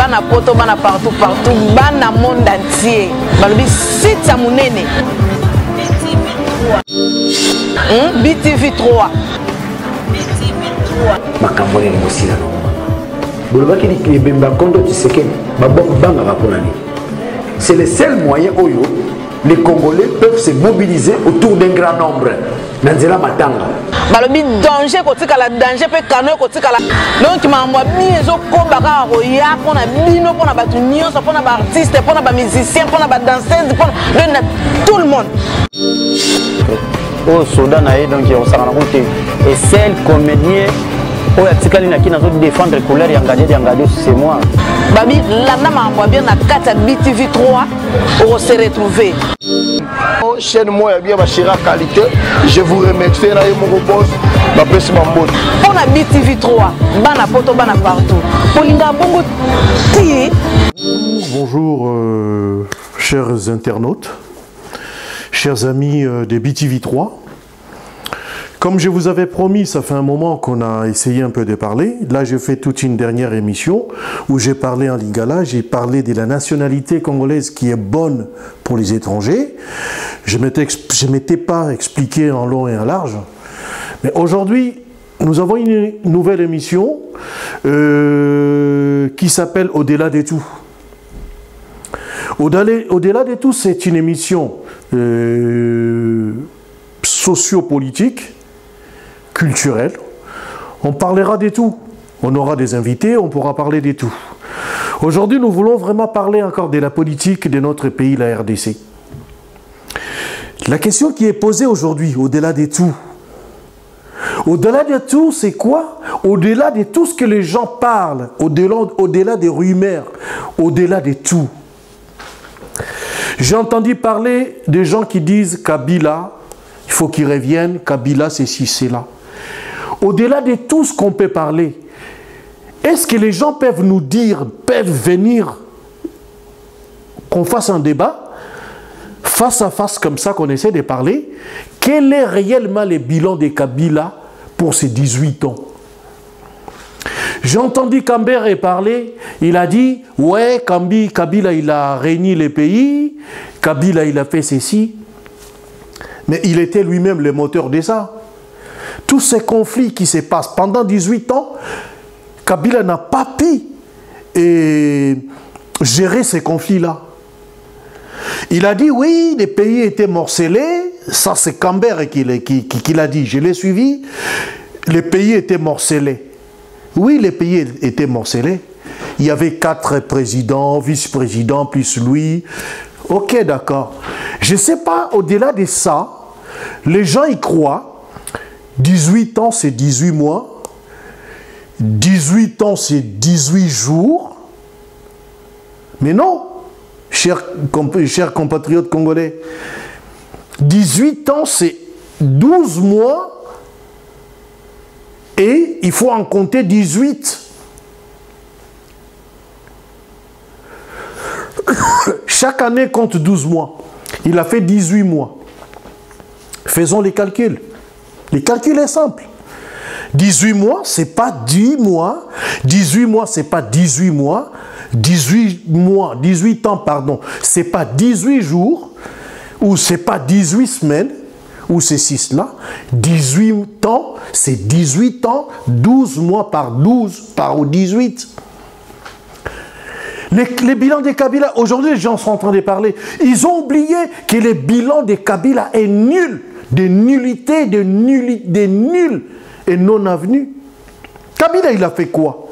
bana poto bana partout bana monde entier balobi site ya munene BTV 3 makambo ni mosila no bolobaki ni bemba kondo Tshisekedi banga baponani. C'est le seul moyen où les Congolais peuvent se mobiliser autour d'un grand nombre. Nanzela matanga. Balobi danger kotikala danger pe kano kotikala. Donc mamwa biezo ko baka roya pona bino pona batu nyonso pona ba artiste pona ba musicien pona ba danseuse pona tout le monde. Au Soudan donc on s'en rend compte et seul comédien au atikali na kina défendre couleur yangadi c'est moi. Babi lana mamwa bien na kata BTV 3 on se retrouver. Chaîne moi bien ma chère qualité, je vous remercie na mon boss ma pesi mambo. On a BTV 3 bana poto bana partout. Polinga bongo ti. Bonjour chers internautes, chers amis de BTV 3. Comme je vous avais promis, ça fait un moment qu'on a essayé un peu de parler. Là, je fais toute une dernière émission où j'ai parlé en lingala, j'ai parlé de la nationalité congolaise qui est bonne pour les étrangers. Je ne m'étais pas expliqué en long et en large. Mais aujourd'hui, nous avons une nouvelle émission qui s'appelle Au-delà de tout. Au-delà de tout, c'est une émission sociopolitique, culturelle. On parlera de tout. On aura des invités, on pourra parler de tout. Aujourd'hui, nous voulons vraiment parler encore de la politique de notre pays, la RDC. La question qui est posée aujourd'hui, au-delà de tout, au-delà de tout, c'est quoi? Au-delà de tout ce que les gens parlent, au-delà des rumeurs, au-delà de tout. J'ai entendu parler des gens qui disent Kabila, il faut qu'il revienne, Kabila, c'est ci, c'est là. Au-delà de tout ce qu'on peut parler, est-ce que les gens peuvent nous dire, peuvent venir, qu'on fasse un débat, face à face comme ça, qu'on essaie de parler, quel est réellement le bilan de Kabila pour ses 18 ans? J'ai entendu Kambere parler, il a dit, ouais, Kabila, il a régné les pays, Kabila, il a fait ceci, mais il était lui-même le moteur de ça. Tous ces conflits qui se passent pendant 18 ans, Kabila n'a pas pu gérer ces conflits-là. Il a dit, oui, les pays étaient morcelés, ça c'est Kambere qui l'a dit, je l'ai suivi, les pays étaient morcelés. Oui, les pays étaient morcelés. Il y avait 4 présidents, vice-présidents, plus lui. Ok, d'accord. Je ne sais pas, au-delà de ça, les gens y croient. 18 ans, c'est 18 mois. 18 ans, c'est 18 jours. Mais non, chers compatriotes congolais. 18 ans, c'est 12 mois. Et il faut en compter 18. Chaque année compte 12 mois. Il a fait 18 mois. Faisons les calculs. Le calcul est simple. 18 mois, ce n'est pas 10 mois. 18 mois, ce n'est pas 18 mois. 18 ans, pardon. Ce n'est pas 18 jours. Ou ce n'est pas 18 semaines. Ou c'est 6 là. 18 ans, c'est 18 ans. 12 mois par 12 par 18. Les bilans de Kabila, aujourd'hui les gens sont en train de parler. Ils ont oublié que le bilan de Kabila est nul. De nullité, de nul et non avenu. Kabila, il a fait quoi?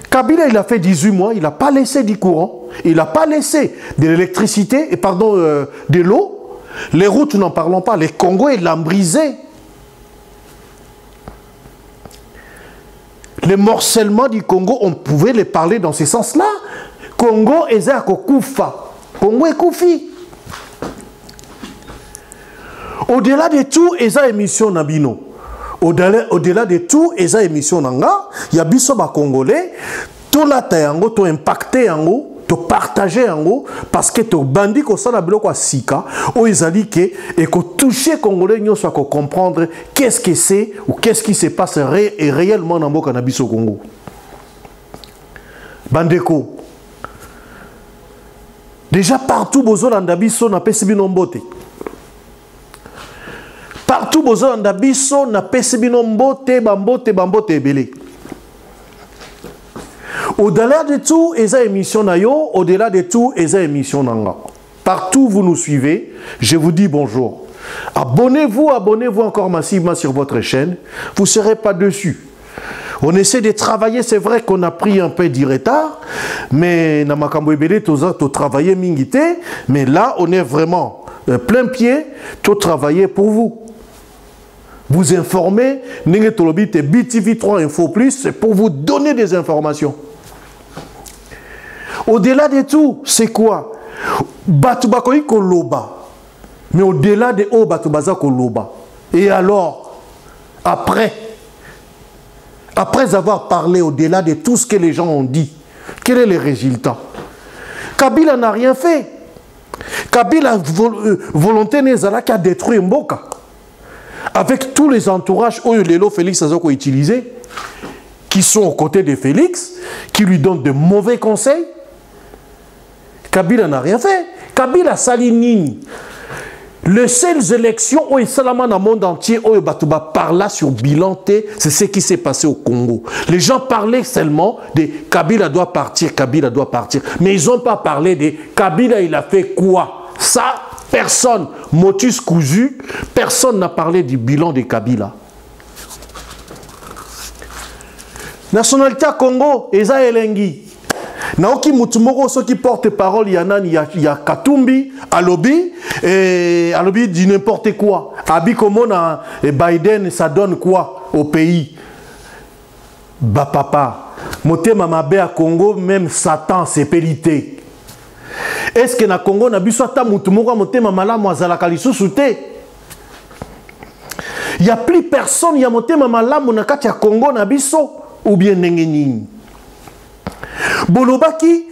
Kabila, il a fait 18 mois, il n'a pas laissé du courant, il n'a pas laissé de l'électricité, et pardon, de l'eau. Les routes, n'en parlons pas. Les Congo, il l'a brisé. Les morcellements du Congo, on pouvait les parler dans ce sens-là. Congo, ezako kufa. Congo est koufi. Au-delà de tout, eza émission nabino. Au-delà de tout, eza émission nanga. Ya biso ba Congolais, to lata yango, to impacté yango, to partager yango, parce que to bandi ko sala biloko sika, o ezali ke et ko toucher Congolais nyonso ko comprendre qu'est-ce que c'est ou qu'est-ce qui se passe réellement dans mboka na biso Congo. Bandeko. Déjà partout, bozo landabiso na pesi bino mbote. Partout, bozo landabiso na pesi bino mbote, bambote ebele. Au-delà de tout, eza émission na yo, au-delà de tout, eza émission nanga. Partout vous nous suivez, je vous dis bonjour. Abonnez-vous encore massivement sur votre chaîne, vous ne serez pas dessus. On essaie de travailler, c'est vrai qu'on a pris un peu du retard, mais na makambo ebele to travailler mingite, mais là on est vraiment plein pied, to travailler pour vous. Vous informer, Ninge Tolobi te BTV3 Info Plus, c'est pour vous donner des informations. Au-delà de tout, c'est quoi? Batubakoi koloba. Mais au-delà de O Batubaza koloba. Et alors, après avoir parlé au-delà de tout ce que les gens ont dit, quel est le résultat? Kabila n'a rien fait. Kabila volonté Nezala qui a détruit Mboka. Avec tous les entourages où Lelo Félix Azoko utilisé, qui sont aux côtés de Félix, qui lui donnent de mauvais conseils. Kabila n'a rien fait. Kabila Salinini. Les seules élections où il dans le monde entier, où Batouba parla sur bilan T, c'est ce qui s'est passé au Congo. Les gens parlaient seulement de Kabila doit partir, Kabila doit partir. Mais ils n'ont pas parlé de Kabila, il a fait quoi? Ça, personne, motus cousu, personne n'a parlé du bilan de Kabila. Nationalité Congo, Eza Elengi. Naoki Mutumoko, ceux qui portent parole, il y a Katumbi, Alobi, et Alobi dit n'importe quoi. Abi Komona et Biden, ça donne quoi au pays? Bah papa, Motema Mabe à Congo, même Satan, c'est pélité. Est-ce que na Congo, na biswata Mutumoko, Motema Malamu, Azalakalisu Soute? Il n'y a plus personne, il y a Motema Malamu, Nakati à Congo, na biso, ou bien Nengenini. Bolobaki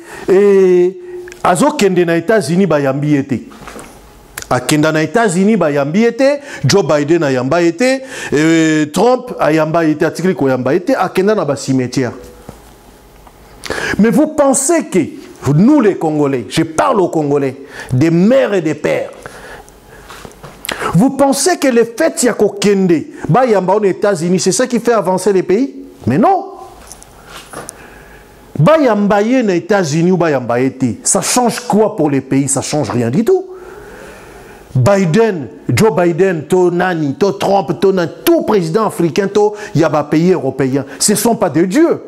azo kende na États-Unis bayambi ete. Akenda na États-Unis bayambi ete, Joe Biden ayamba ete, Trump ayamba ete, atikli ko yamba ete, akenda na ba cimetière. Mais vous pensez que nous les Congolais, je parle aux Congolais, des mères et des pères. Vous pensez que le fait yako kende bayamba aux États-Unis, c'est ça qui fait avancer les pays? Mais non. Bayambaye aux États-Unis ou Bayambaye, ça change quoi pour les pays? Ça change rien du tout. Biden, Joe Biden, to Nani, to Trump, to Nani, tout président africain, to yaba pays européen, ce ne sont pas des dieux.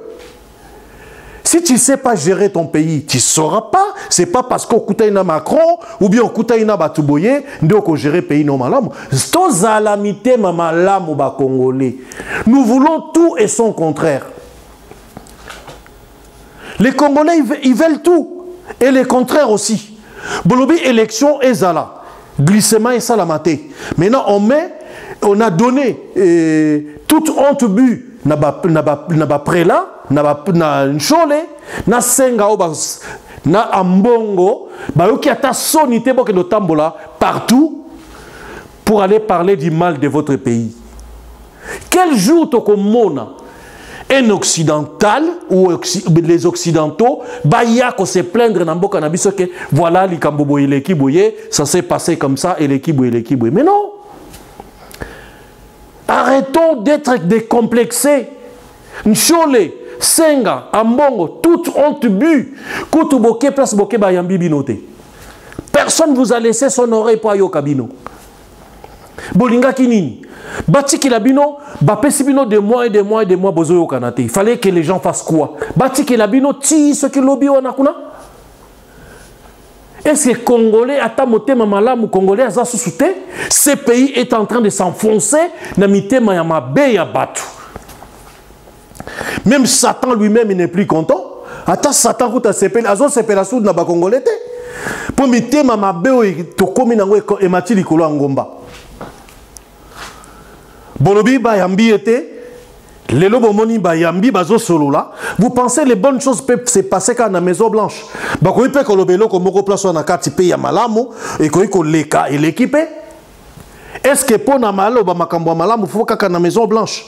Si tu ne sais pas gérer ton pays, tu ne sauras pas. Ce n'est pas parce qu'on koutaïna Macron ou bien on koutaïna Batouboye, qu'on gérer le pays normalement. C'est zalamité mamalam ou ba Congolais. Nous voulons tout et son contraire. Les Congolais, ils veulent tout. Et le contraire aussi. Bolobi, élection et zala. Glissement et salamate. Maintenant, on a donné toute honte but. Naba prela, naba nchole, na senga na ambongo, bayoki ata sonité boke no tambola partout pour aller parler du mal de votre pays. Quel jour tokomona un occidental ou les occidentaux baya ko se plaindre na mboka na biso que voilà likambo boye leki boye, ça s'est passé comme ça et leki boye. Mais non. Arrêtons d'être décomplexés. Nchole, Senga, Ambongo, toute honte bu. Koutou boke, place boke bayambi binote. Personne vous a laissé son oreille pour ayo kabino. Bolinga kinini. Bati kilabino, bapesi bino de mois et de mois et de mois bozoyo kanate. Il fallait que les gens fassent quoi? Bati kilabino, ti ce que lobby wanakuna. Est-ce que Congolais, Atamote Mamalamu, Congolais, Azasusoute, ce pays est en train de s'enfoncer dans le Mayamabe ya Batu. Même Satan lui-même, il n'est plus content. Ata Satan, quand il s'appelle, Azo s'appelle la soude na ba Congolais. Pour mite Mamabe, to komi nango e mati likolo ngomba. Bolobi ba yambi ete. Les lobomoni bayambi bazo solo là. Vous pensez les bonnes choses peuvent se passer quand à la Maison Blanche? Bah quand il peut que l'obélo comme on place na carte pays ya malamu et qu'on leka et l'équipe. Est-ce que pour na malo ba makambo malamu faut qu'à la Maison Blanche?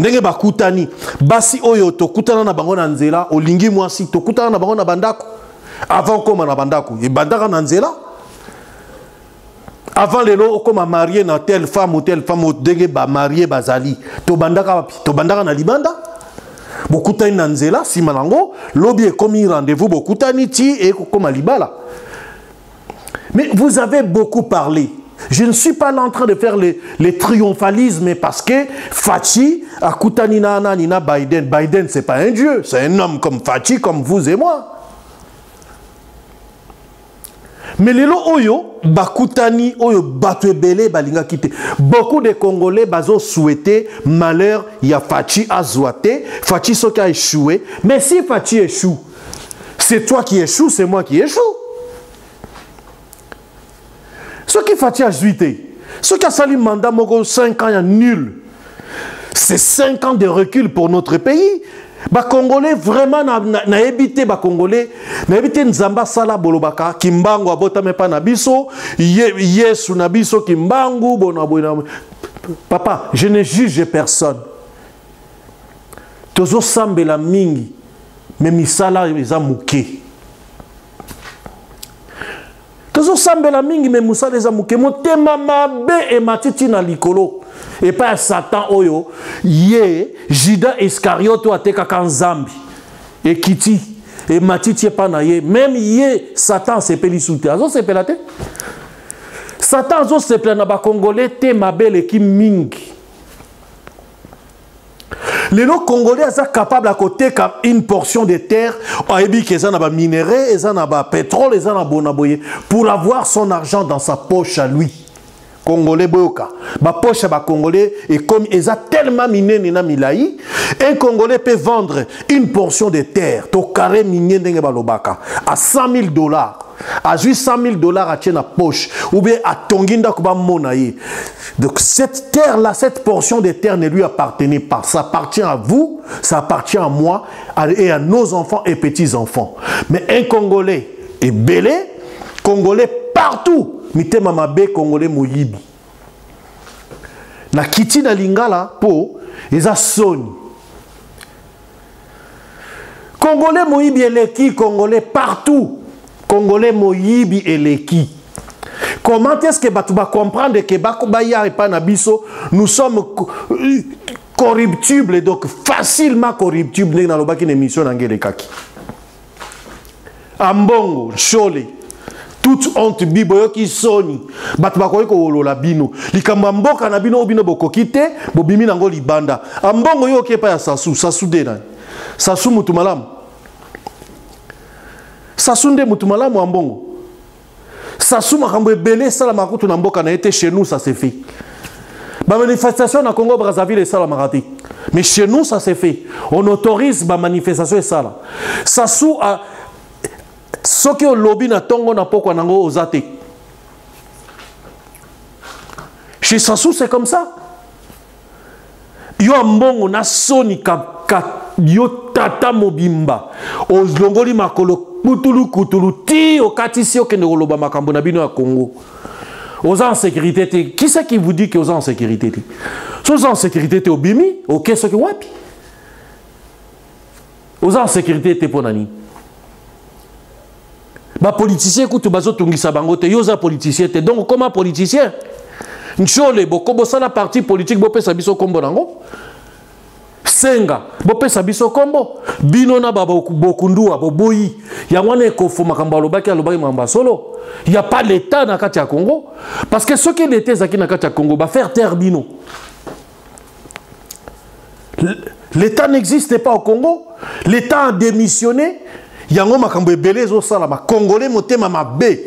ndenge bakutani basi oyo tokutana na bango na nzela olingi mwasi tokutana na bango na bandako avant koma na bandako e bandaka na nzela avant lelo okoma marié na telle femme ndenge ba marié bazali to bandaka na libanda bokutani na nzela sima nango lobi ekomi rendez-vous bokutani ti e koma libala. Mais vous avez beaucoup parlé. Je ne suis pas là en train de faire les triomphalismes parce que Fachi a kutani na nina Biden. Biden c'est pas un dieu, c'est un homme comme Fachi, comme vous et moi. Mais les lots oyo bakutani oyo batwebele balinga kite. Beaucoup de Congolais bazo souhaité malheur ya Fachi azouate, Fachi soki a échoué. Mais si Fachi échoue, c'est toi qui échoue, c'est moi qui échoue. Ce qui Fachi a jouité, ce qui a sali mandat 5 ans, il y a nul. C'est 5 ans de recul pour notre pays. Les Congolais vraiment na évité les Congolais, na évité Nzamba sala bolobaka kimbangu abota mepa na biso, yesu na biso kimbangu bona. Papa, je ne juge personne. Tozo sambela mingi, mais misala eza muke. Tozo sambela mingi me musala eza muke motema mabe e matiti na likolo et pas Satan oyo ye Judas Iscariote ateka kanzambi et kiti et matiti pa na ye même ye Satan sepeli soute azo sepela te Satan azo sepela na ba Congolais te mabele ki mingi. Les Congolais sont capables à côté une portion de terre, ils ont minerais, ils ont pétrole, ils ont bonaboye pour avoir son argent dans sa poche à lui. Congolais boyoka, ba poche ba Congolais et comme ils ont tellement miné nina milai, un Congolais peut vendre une portion de terre, to carré minier ndenge balobaka à $100,000. À juste $100,000 à tienne poche ou bien à Tonginda Kuba Monaye. Donc cette terre-là, cette portion de terre ne lui appartenait pas. Ça appartient à vous, ça appartient à moi et à nos enfants et petits-enfants. Mais un Congolais est belé, Congolais partout. Mite mamabe Congolais moyibi. Na kiti na lingala po eza soni. Congolais moyibi eleki, Congolais partout. Congolais moyibi eleki. Comment est-ce que tu vas comprendre que Bakubaya et Panabiso, nous sommes corruptibles, donc facilement corruptibles dans le émission d'Angelekaki. Ambongo, Chole, toute honte biboyo qui soni, Batubako ko la bino, Likambo kanabino bino bokokite, bobimi nango libanda. Ambongo yo ke pa ya Sasu, Sasu dena. Sasu mutumalam. Sasunde mutumala mwambongo. Sasu makambo ebele sala makutu na mboka na été chez nous ça s'est fait. Ba manifestation na Congo Brazzaville et sala marati. Mais chez nous ça s'est fait. On autorise ba manifestation et sala. Sasu a soki o lobby na tongo na poko nango ozate. Chez Sasu c'est comme ça. Yo mbongo na soni yo tata mobimba. Ozlongoli makolo Kutulu ti okatisi okende koloba makambo na bino ya Congo. Aux en sécurité. Qui c'est qui vous dit que aux en sécurité? Aux en sécurité au bimi, ok ce que wapi. Aux en sécurité te ponani. Ba politicien kutu bazo tungisa bango te yoza politicien te. Donc comment politicien? Nchole boko bosa la parti politique bo pesa biso kombo nango. Senga, bopesa biso kombo, bino na bokundua, boboyi, ya wane kofu makamba alobaki mamba solo. Il n'y a pas l'État na kati ya Congo. Parce que ce qui est l'État na kati ya Congo, va faire taire bino. L'État n'existe pas au Congo. L'État a démissionné. Yango makambo ebele zo sala ma Congolais motema mabe.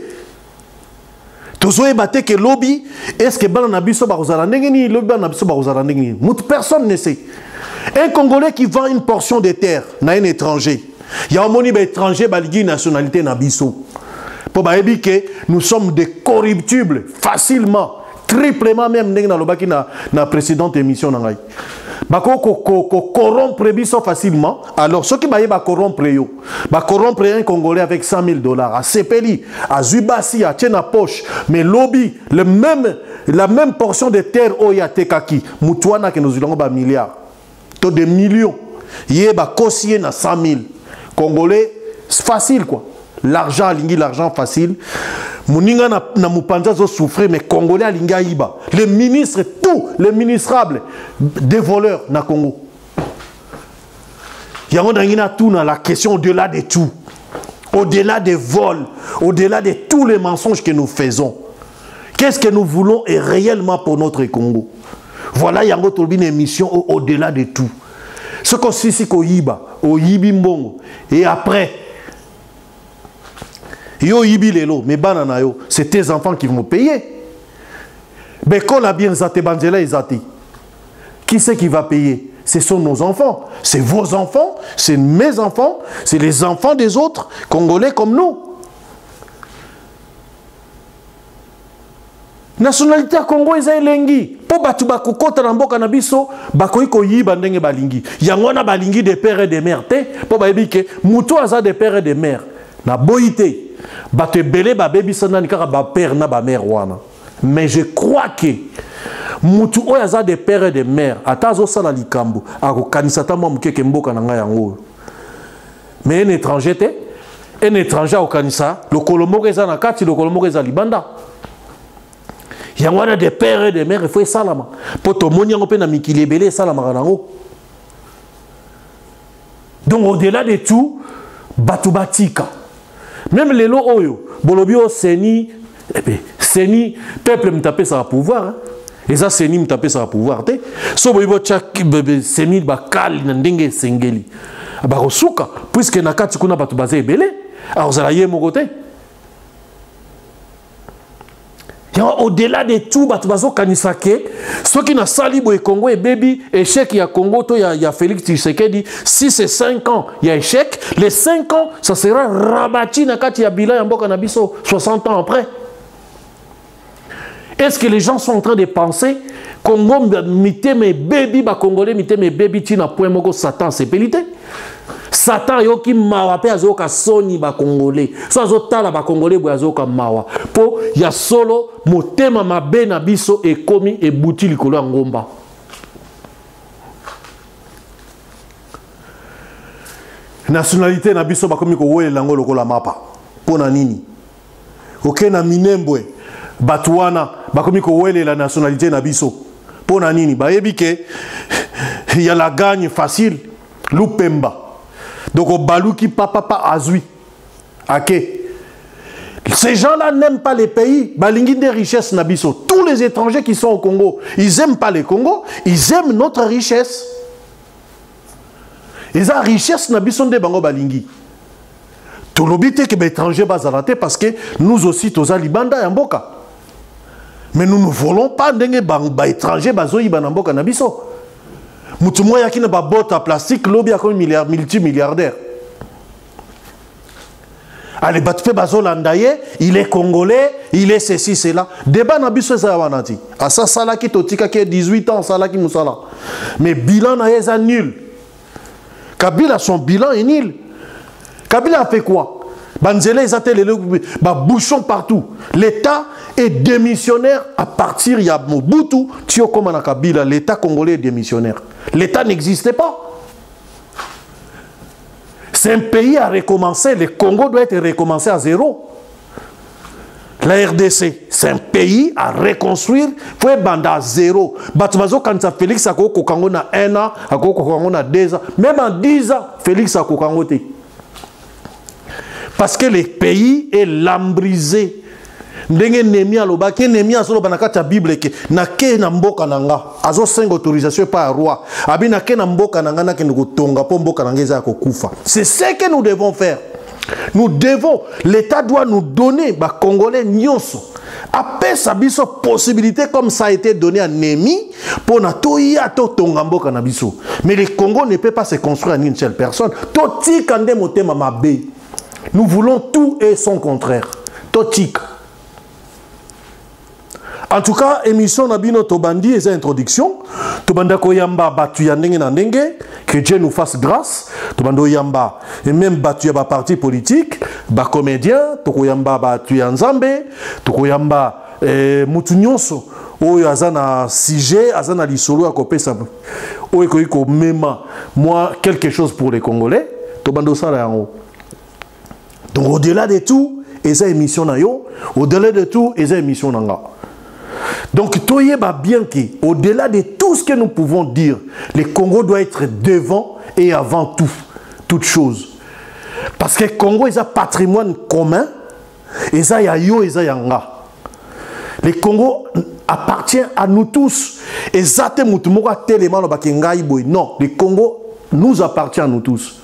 Tozo ebate ke lobby, est-ce que bana na biso ba kozala ndenge ni lobby bana na biso ba kozala ndenge ni. Personne ne sait. Un Congolais qui vend une portion de terre na un étranger. Il y a un moni étranger baligi nationalité na biso. Pour baebi que nous sommes des corruptibles facilement, triplement même ndenge na lobaki na précédente émission na ngai. Bako corrompre biso facilement. Alors ceux qui baye ba corrompre yo, ba corrompre un Congolais avec $100,000 à Sepeli, à Zubasi, à Tchena poche, mais lobby la même portion de terre oya tekaki, mutuana que nous allons ba milliards. to des millions. Yeba kosiye na 100 000. Congolais, c'est facile quoi. L'argent alingi, l'argent facile. Moninga na mupanza zo souffrir, mais Congolais alinga iba. Les ministres, tous les ministrables, des voleurs na Congo. Yango dangina tout na la question au-delà de tout. Au-delà des vols, au-delà de tous les mensonges que nous faisons. Qu'est-ce que nous voulons et réellement pour notre Congo? Voilà, yango tolbi une émission au-delà de tout. Ce qu'on sait, c'est qu'au Yiba, au Yibimbongo, et après, yo Yibi lelo, mais banana yo, c'est tes enfants qui vont payer. Mais quand la bien zate banzela et zate, qui c'est qui va payer? Ce sont nos enfants, c'est vos enfants, c'est mes enfants, c'est les enfants des autres Congolais comme nous. Nationalité à Congo est elengi. Po batu bakukota na mboka na biso bakoyi ko yiba ndenge balingi. Yango na balingi des pères et des mères te. Po ba yebike muto aza des pères et des mères. Na boyité. Batu belé ba baby sana ni kaka ba père na ba mère wana. Mais je crois que mutu oyo aza des pères et des mères atazo sala likambo akokanisa ta mwa mukeke mboka na nga yango. Mais un étranger te. Un étranger okanisa le kolomoko eza na kati le kolomoko eza libanda. Il y a des pères et des mères, il faut salama. Pour tout le monde, il y a mikili belé salama. Donc au-delà de tout, batubatika. Même les lots oyo, bolobio seni, seni peuple me taper ça pouvoir. Et ça seni me taper ça pouvoir. So boibo chak seni bakal ndenge sengeli. Ba rosuka puisque nakati kuna batubaze belé. Alors ça yé mon côté. Au-delà de tout, ceux qui n'ont sali boy Congo et baby, échec il y a Congo, il y a Félix Tshisekedi, si c'est 5 ans, il y a échec, les 5 ans, ça sera rabattu na kati ya bilan ya mboka na biso 60 ans après. Est-ce que les gens sont en train de penser Congo mite mes baby, ba Congolais mite mes baby tina point moko Satan c'est pelité? Satan yoki mawa pe azoka soni ba Congolais. So azotala ba Congolais bo azoka mawa. Po ya solo motema mabe na biso ekomi ebuti likolo ya ngomba. Nationalité na biso bakomi ko wele lango lokola mapa. Pona nini? Oke na minembwe batuana bakomi ko wele la nationalité na biso. Pona nini? Ba yebike il y a la gagne facile. Lupemba. Donc au Balouki papa azui. Ok. Ces gens-là n'aiment pas les pays. Balingi des richesses nabiso. Tous les étrangers qui sont au Congo, ils n'aiment pas le Congo, ils aiment notre richesse. Ils ont richesse nabiso de bango balingi. Tout l'obité que les étrangers bazalate parce que nous aussi tous libanda yamboka. Mais nous ne voulons pas d'engue ba étrangers bazoyi banamboka nabiso. Moutoumou yaki na ba botte à plastique, l'obi a comme multimilliardaire. Allez, batfe bazo landaye, il est congolais, il est ceci, cela. Débat na biso ça wanati. A ça sala ki totika qui 18 ans, sala ki musala. Mais bilan na yeza nul. Kabila son bilan est nul. Kabila a fait quoi? Banzele bouchon partout. L'État est démissionnaire à partir de Mobutu. Tio comme na Kabila, l'État congolais est démissionnaire. L'État n'existait pas. C'est un pays à recommencer. Le Congo doit être recommencé à zéro. La RDC, c'est un pays à reconstruire. Il faut être à zéro. Quand ça Félix a Kokango na 1 an, a Kokango na 2 ans, même en 10 ans, Félix a Kokango. Parce que le pays est lambrisé. Ndenge Némia loba ke Némia solo banakata Bible ke na ke na mboka nanga azo 5 autorisation par roi abi na ke na mboka nanga na ke ngotonga po mboka nanga eza kokufa. C'est ce que nous devons faire. Nous devons, l'État doit nous donner ba Congolais nyonso après sa biso possibilité comme ça a été donné à Némi pour na toya to tonga mboka na biso. Mais le Congo ne peut pas se construire en une seule personne. Toti kande motema mabe. Nous voulons tout et son contraire. Totik. En tout cas, émission Nabino Tobandi et introduction. Tobanda Koyamba batu yandenge na ndenge. Que Dieu nous fasse grâce. Tobando Yamba et même batu ya ba parti politique, ba comédien, Tokoyamba batu ya Nzambe, Tokoyamba mutu nyonso oyo azana sujet, azana lisolo akopesa même moi quelque chose pour les Congolais, donc au-delà de tout, et ça émission na yo, au-delà de tout, et ça émission nanga. Donc toye ba bien qui, au-delà de tout ce que nous pouvons dire, le Congo doit être devant et avant tout, toute chose. Parce que le Congo est un patrimoine commun, et ça ya yo, et ça yanga. Le Congo appartient à nous tous. Et ça te mutumoko tellement le bakengai boy. Non, le Congo nous appartient à nous tous.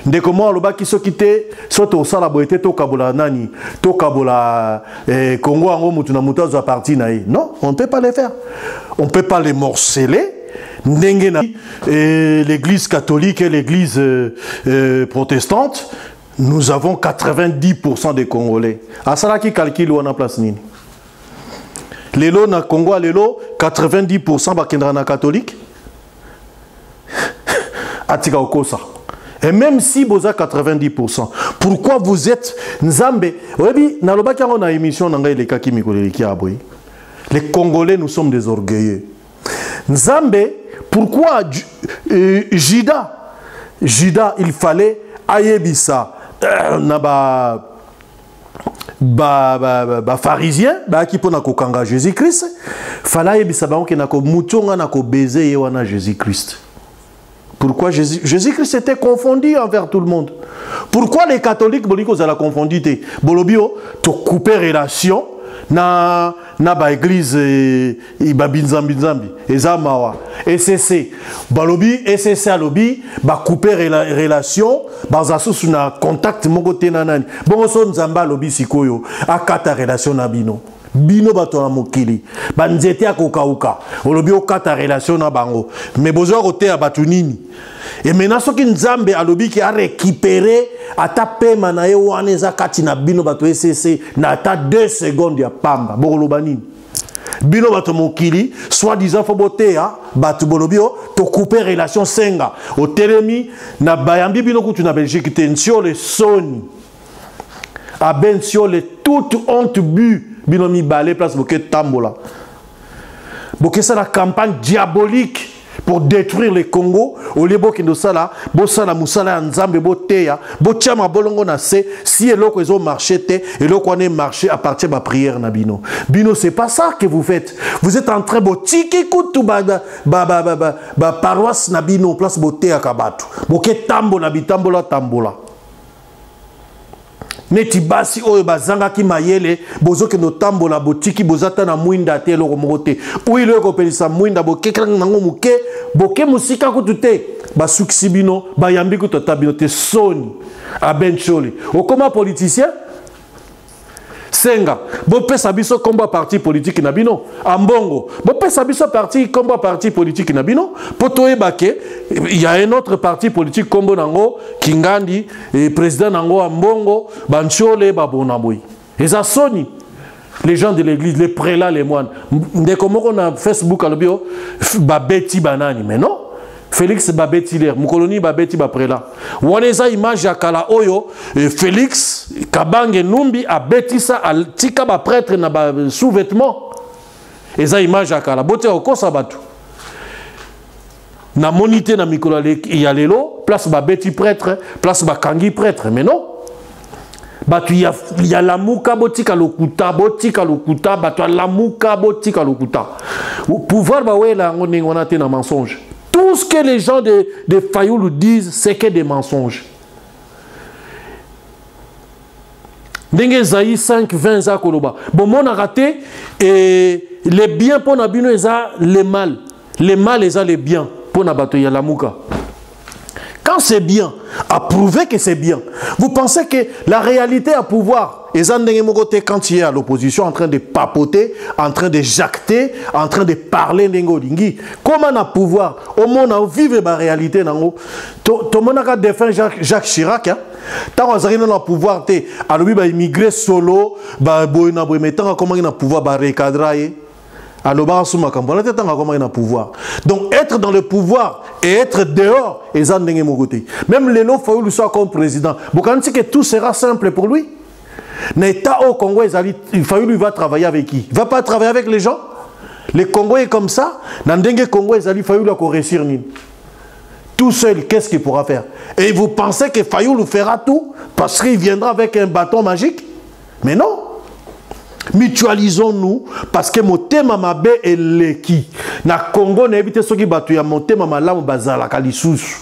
De comment le baki so kité soit au sala boité to kabola nani to kabola Congo ango mutuna mutazo appartient na. Non, on ne peut pas les faire. On ne peut pas les morceler. L'église catholique et l'église protestante, nous avons 90% des Congolais. À ça qui calcule on a place nini. Lelo na Congo, lelo 90% bakendra na catholique. Atika okosa. Et même si vous avez 90%, pourquoi vous êtes Nzambe? Les Congolais, nous sommes des orgueilleux. Nzambe, pourquoi Judas, il fallait Ayebisa, pharisien, qui peut na Jésus-Christ, fallait Ayebisa, qui na ko mutonga na ko baiser yewana Jésus-Christ. Pourquoi Jésus-Christ était confondu envers tout le monde? Pourquoi les catholiques boliko za la confondu te? Bolobio to couper relation na ba église ba binzambi ezamawa SCC balobi SCC alobi ba couper relation ba zasu na contact moko te na nani bongo so nzamba alobi sikoyo akata relation na bino bino bato na mokili banzete akokauka olobi okata relation na bango mais besoin kote ya bato nini et maintenant soki nzambe alobi ki a récupérer ata pema na ye wana eza kati na bino bato SCC na ata 2 secondes ya pamba bokoloba nini bino bato mokili soit disant fo boteya bato bolobio to couper relation senga o telemi na bayambi bino kutu na Belgique tensio le soni a bensio le toute honte bu binomi balé place boké tambola boké ça la campagne diabolique pour détruire le Congo au lieu boké de ça là bosala musala nzambe boteya bochama bolongo na se si eloko ezo marché te eloko on est marché à partir de ma prière na bino c'est pas ça que vous faites. Vous êtes en train botiki kutu ba paroisse na bino place boteya kabatu boké tambola bitambola tambola neti basi oyo bazanga ki mayele bozo ke no tambola botiki bozata na mwinda te loko mokote oui le ko pelisa mwinda bokeka nango muke boke musika kutute basukisi bino bayambi kutota bino te soni abencholi okoma politicien senga bopesa biso kombo parti politique na bino ambongo bopesa biso parti kombo parti politique na bino poto ebake il y a un autre parti politique kombo nango Kingandi et président nango ambongo banchole babonaboy eza soni les gens de l'église les prélats les moines ndeko moko na Facebook alobio babeti banani mais non Félix Babeti l'air, Moukoloni Babeti Baprela. Waneza image ya kala oyo, Félix Kabange Numbi a betisa al tika ba prêtre na ba sous-vêtements. Eza image ya kala. Bote okosa batu. Na monité na mikolo ya lelo, place Babeti prêtre, place Bakangi prêtre. Mais non. Batu ya lamuka botika lokuta, batu lamuka botika lokuta. Pouvoir ba wela ngona te na mensonge. Tout ce que les gens de Fayoulou disent, c'est que des mensonges. Dengue Zaï 5, 20 za koloba. Bon, mon a raté, et les biens pour Nabino, ils ont les mal. Les mal, ils ont les biens pour Nabato Yalamouka. Quand c'est bien, approuvez que c'est bien. Vous pensez que la réalité à pouvoir, quand il est à l'opposition, en train de papoter, en train de jacter, en train de parler d'Ingolingi, comment on a pouvoir, au monde, on vivre la réalité, tout le monde a défendu Jacques Chirac, tant qu'on a le pouvoir, alors il va immigrer solo, comment il a pouvoir recadrer. Donc être dans le pouvoir et être dehors, même les lots Fayoulou soit comme président. Vous pensez que tout sera simple pour lui? L'État au Congo, Fayoulou va travailler avec qui? Il ne va pas travailler avec les gens? Le Congo est comme ça. Nandenge Congo ezali Fayoulou ko réussir nini. Tout seul, qu'est-ce qu'il pourra faire? Et vous pensez que Fayoulou fera tout parce qu'il viendra avec un bâton magique? Mais non. Mutualisons-nous parce que motema mabe eleki. Na Congo na ebite soki batu ya motema malamu bazala kalisusu.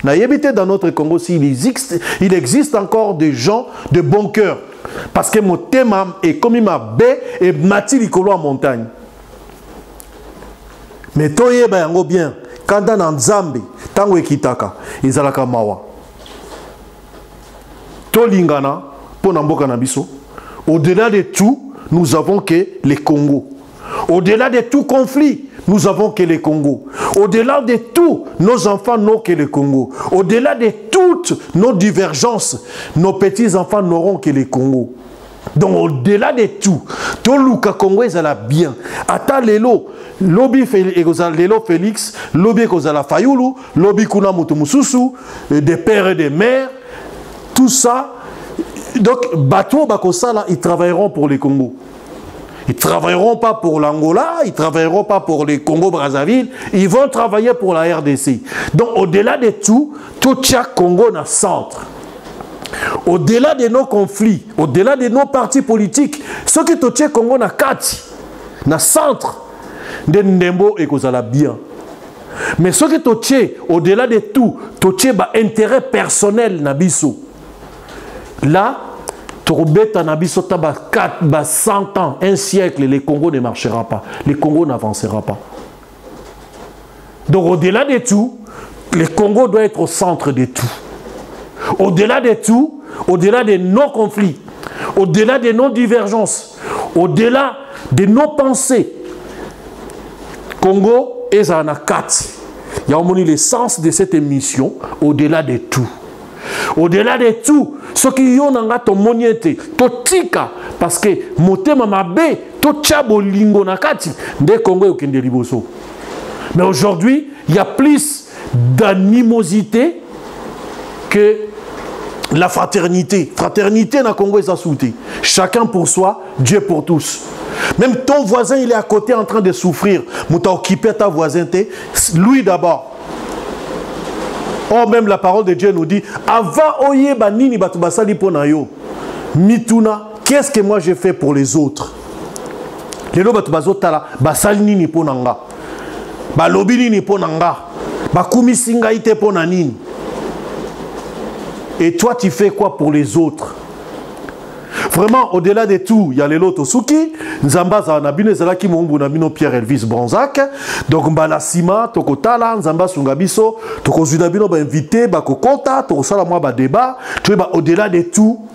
Na ebite dans notre Congo il existe encore des gens de bon cœur parce que motema est comme mabe et mati likolo en montagne. Mais toyeba yango bien quand dans Nzambe tango ekitaka ezalaka mawa. Tolingana pona mboka na biso. Au-delà de tout, nous avons que les Congos. Au-delà de tout conflit, nous avons que les Congos. Au-delà de tout, nos enfants n'ont que les Congos. Au-delà de toutes nos divergences, nos petits-enfants n'auront que les Congos. Donc au-delà de tout, tout le Congo est bien. Ata lelo, lobby lelo Félix, lobby kozala Fayoulou, lobby kuna mutu mususu, des pères et des mères, tout ça. Donc, Bateau Bakosala, ils travailleront pour les Congo. Ils ne travailleront pas pour l'Angola, ils ne travailleront pas pour les Congo-Brazzaville, ils vont travailler pour la RDC. Donc, au-delà de tout chaque Congo n'a centre. Au-delà de nos conflits, au-delà de nos partis politiques, ce qui tout chaque Congo n'a kati, n'a centre, de Ndembo et Kozala bien. Mais ce qui tout au-delà de tout intérêt personnel Nabiso. Là, Torbeta Nabisota 100 ans, un siècle, le Congo ne marchera pas. Le Congo n'avancera pas. Donc au-delà de tout, le Congo doit être au centre de tout. Au-delà de tout, au-delà de nos conflits, au-delà de nos divergences, au-delà de nos pensées, Congo est en akati. Il y a au moins l'essence de cette émission, au-delà de tout. Au-delà de tout, ce qui y a ton moniete, to tika, parce que motema mabe, to chabo lingo nakati, de Congo ou kende liboso. Mais aujourd'hui, il y a plus d'animosité que la fraternité. Fraternité na Congo est assouté. Chacun pour soi, Dieu pour tous. Même ton voisin, il est à côté en train de souffrir. Mouta occupé ta voisinité, lui d'abord. Or, même la parole de Dieu nous dit, avant oye banini batubasali ponayo, mituna, qu'est-ce que moi j'ai fait pour les autres? Les lots batubazotala, basali nini ponanga, balobi nini ponanga, bakumisinga ite ponanini. Et toi, tu fais quoi pour les autres? Vraiment, au-delà de tout, il y a les lots Tosuki, Nzamba Zanabine, Zalaki Mumbu Nabino Pierre Elvis Bronzac, donc Mbala Sima, Tokotala, Nzamba Sungabiso, Toko Zunabino ba invité, ba Kokota, Toko Sala moi ba débat, tu vois, au-delà de tout,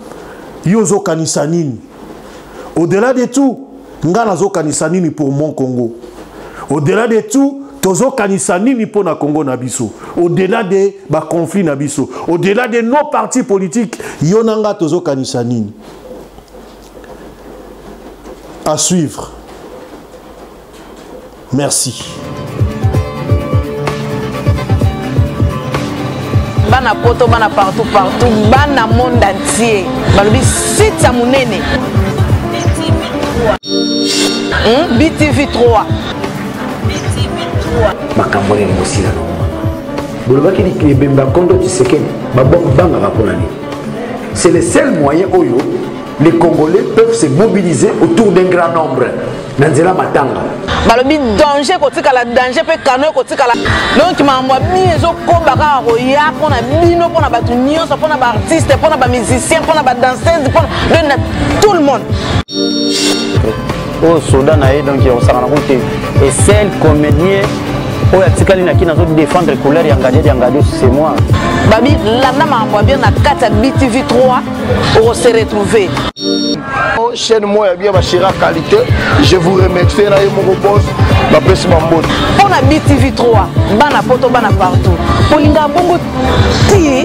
Yozo Kanisanini. Au-delà de tout, Ngana Zo Kanisanini pour mon Congo. Au-delà de tout, Tozo Kanisanini pour na Congo Nabiso. Au-delà des conflits Nabiso. Au-delà de nos partis politiques, Yonanga Tozo Kanisanini. À suivre. Merci. Bana poto, bana partout, bana monde entier. Balobi site ya munene. BTV 3. Makambole ni mosila no. Bolobaki ni bemba kondo Tshisekedi, banga raponani. C'est le seul moyen oyo les Congolais peuvent se mobiliser autour d'un grand nombre. Nanzela matanga. Balobi danger kotikala danger pe kano kotikala. Donc mamwa mizo kombaka roya pona bino pona batu nyonso pona ba artiste pona ba musicien pona ba danseuse pona tout le monde. Au Soudan donc on s'en rend compte et seul comédien oyo atikali na kina zo défendre couleur ya ngadi c'est moi. Babi landa mamwa bien na kata BTV 3 pour se retrouver. Chaîne moi bien bachira qualité, je vous remercie na mon boss ma pesi mambo. Pour na BTV 3 bana poto bana partout. Polinga bongo ti